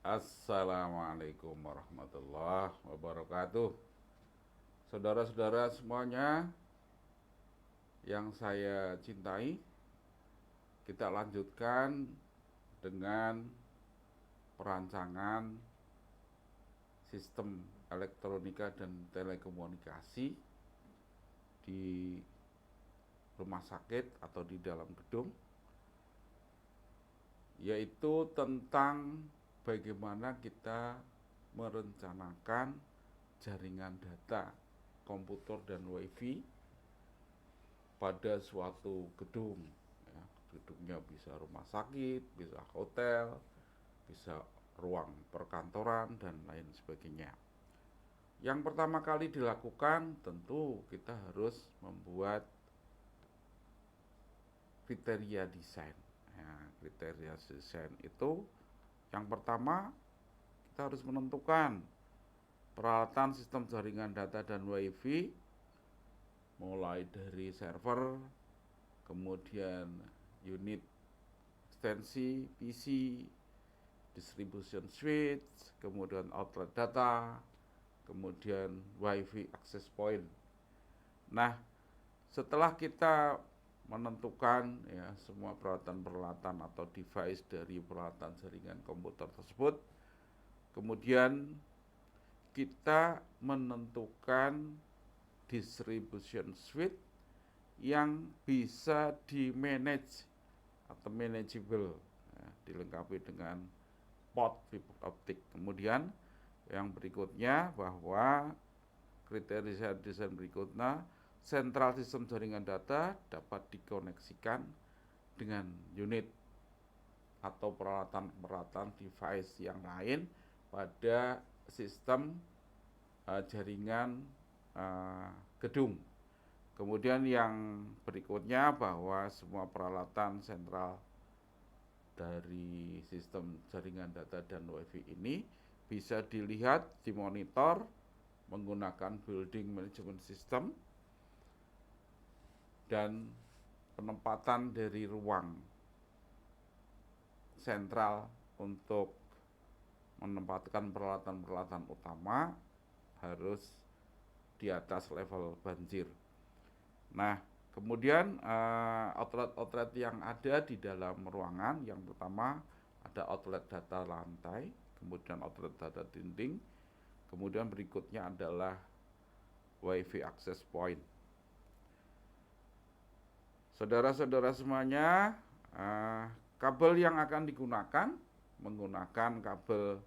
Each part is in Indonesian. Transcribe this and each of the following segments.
Assalamualaikum warahmatullahi wabarakatuh. Saudara-saudara semuanya yang saya cintai, kita lanjutkan dengan perancangan sistem elektronika dan telekomunikasi di rumah sakit atau di dalam gedung, yaitu tentang bagaimana kita merencanakan jaringan data komputer dan wifi pada suatu gedung, ya. Gedungnya bisa rumah sakit, bisa hotel, bisa ruang perkantoran dan lain sebagainya. Yang pertama kali dilakukan tentu kita harus membuat kriteria desain. Ya, kriteria desain itu yang pertama kita harus menentukan peralatan sistem jaringan data dan wifi mulai dari server, kemudian unit ekstensi PC, distribution switch, kemudian outlet data, kemudian wifi access point. Nah, setelah kita menentukan ya semua peralatan-peralatan atau device dari peralatan jaringan komputer tersebut, kemudian kita menentukan distribution suite yang bisa di manage atau manageable, ya, dilengkapi dengan port fiber optik. Kemudian yang berikutnya bahwa kriteria desain berikutnya, sentral sistem jaringan data dapat dikoneksikan dengan unit atau peralatan-peralatan device yang lain pada sistem jaringan gedung. Kemudian yang berikutnya bahwa semua peralatan sentral dari sistem jaringan data dan wifi ini bisa dilihat, dimonitor menggunakan building management system dan penempatan dari ruang sentral untuk menempatkan peralatan-peralatan utama harus di atas level banjir. Nah, kemudian outlet-outlet yang ada di dalam ruangan, yang pertama ada outlet data lantai, kemudian outlet data dinding, kemudian berikutnya adalah wifi access point. Saudara-saudara semuanya, kabel yang akan digunakan menggunakan kabel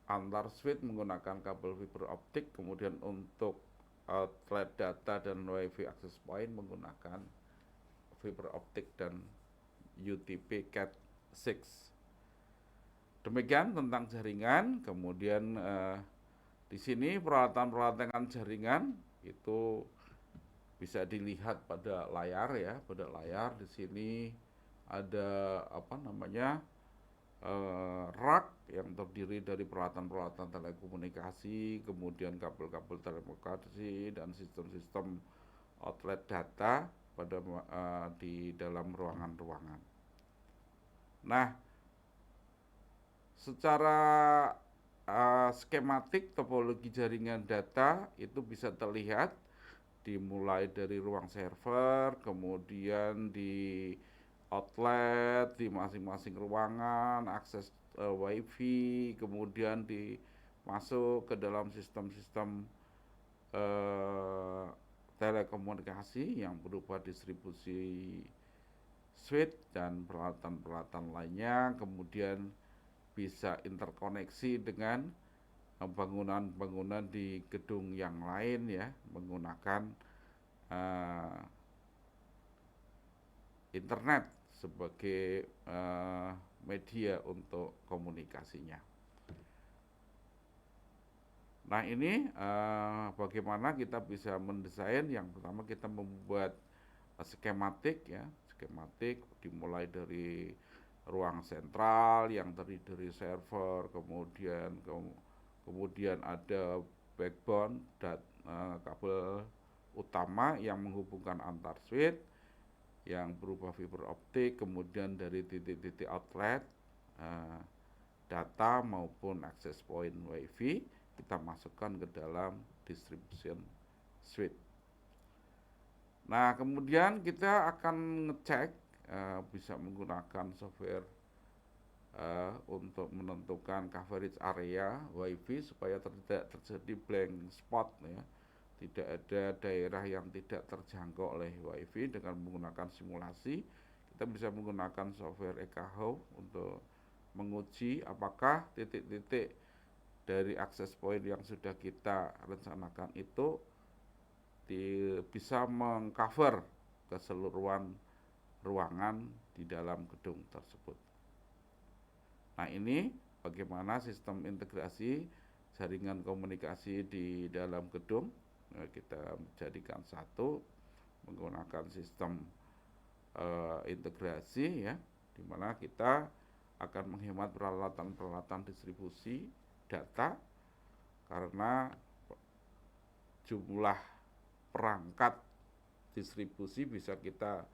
antar switch menggunakan kabel fiber optik, kemudian untuk outlet data dan wifi access point menggunakan fiber optik dan UTP Cat 6. Demikian tentang jaringan. Kemudian di sini peralatan-peralatan jaringan itu bisa dilihat pada layar ya, pada layar di sini ada rak yang terdiri dari peralatan-peralatan telekomunikasi, kemudian kabel-kabel telekomunikasi dan sistem-sistem outlet data pada di dalam ruangan-ruangan. Nah, secara skematik topologi jaringan data itu bisa terlihat dimulai dari ruang server, kemudian di outlet di masing-masing ruangan, akses wifi, kemudian masuk ke dalam sistem-sistem telekomunikasi yang berupa distribusi switch dan peralatan-peralatan lainnya, kemudian bisa interkoneksi dengan bangunan-bangunan di gedung yang lain ya, menggunakan internet sebagai media untuk komunikasinya. Nah, ini bagaimana kita bisa mendesain. Yang pertama kita membuat skematik ya, skematik dimulai dari ruang sentral yang terdiri dari server, kemudian ada backbone dan kabel utama yang menghubungkan antar switch yang berupa fiber optik, kemudian dari titik-titik outlet data maupun access point WiFi kita masukkan ke dalam distribution suite. Nah, kemudian kita akan ngecek bisa menggunakan software untuk menentukan coverage area WiFi supaya tidak terjadi blank spot ya. Tidak ada daerah yang tidak terjangkau oleh WiFi. Dengan menggunakan simulasi, kita bisa menggunakan software Ekahau untuk menguji apakah titik-titik dari akses point yang sudah kita rencanakan itu bisa mengcover keseluruhan ruangan di dalam gedung tersebut. Nah, ini bagaimana sistem integrasi jaringan komunikasi di dalam gedung. Nah, kita jadikan satu menggunakan sistem integrasi ya, di mana kita akan menghemat peralatan-peralatan distribusi data karena jumlah perangkat distribusi bisa kita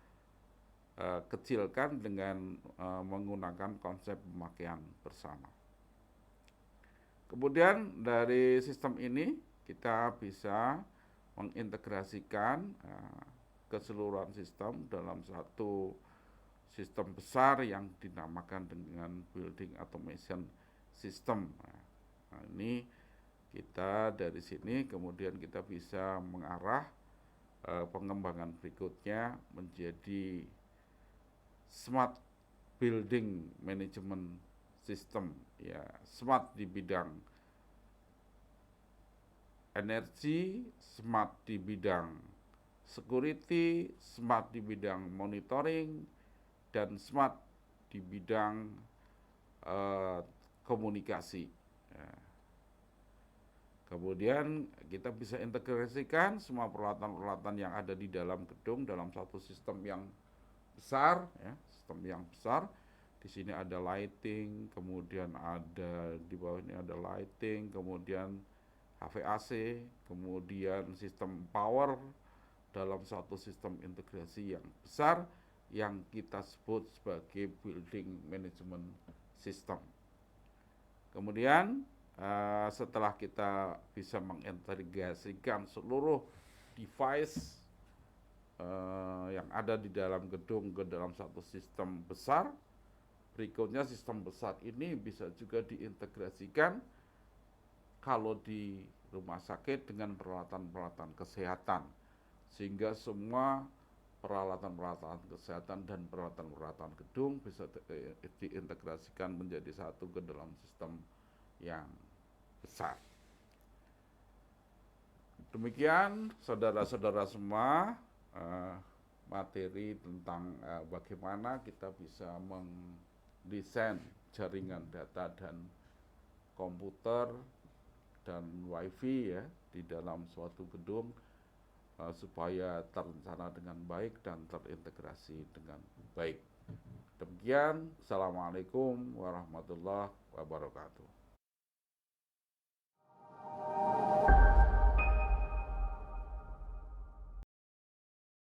kecilkan dengan menggunakan konsep pemakaian bersama. Kemudian dari sistem ini kita bisa mengintegrasikan keseluruhan sistem dalam satu sistem besar yang dinamakan dengan building automation system. Nah, ini kita dari sini kemudian kita bisa mengarah pengembangan berikutnya menjadi smart building management system ya, smart di bidang energi, smart di bidang security, smart di bidang monitoring, dan smart di bidang komunikasi ya. Kemudian kita bisa integrasikan semua peralatan-peralatan yang ada di dalam gedung dalam satu sistem yang besar, ya, sistem yang besar. Di sini ada lighting, kemudian ada di bawah ini ada lighting, kemudian HVAC, kemudian sistem power dalam satu sistem integrasi yang besar yang kita sebut sebagai building management system. Kemudian setelah kita bisa mengintegrasikan seluruh device yang ada di dalam gedung ke dalam satu sistem besar, berikutnya sistem besar ini bisa juga diintegrasikan kalau di rumah sakit dengan peralatan-peralatan kesehatan, sehingga semua peralatan-peralatan kesehatan dan peralatan-peralatan gedung bisa diintegrasikan menjadi satu ke dalam sistem yang besar. Demikian saudara-saudara semua materi tentang bagaimana kita bisa mendesain jaringan data dan komputer dan WiFi ya di dalam suatu gedung supaya terencana dengan baik dan terintegrasi dengan baik. Demikian, Assalamualaikum warahmatullahi wabarakatuh.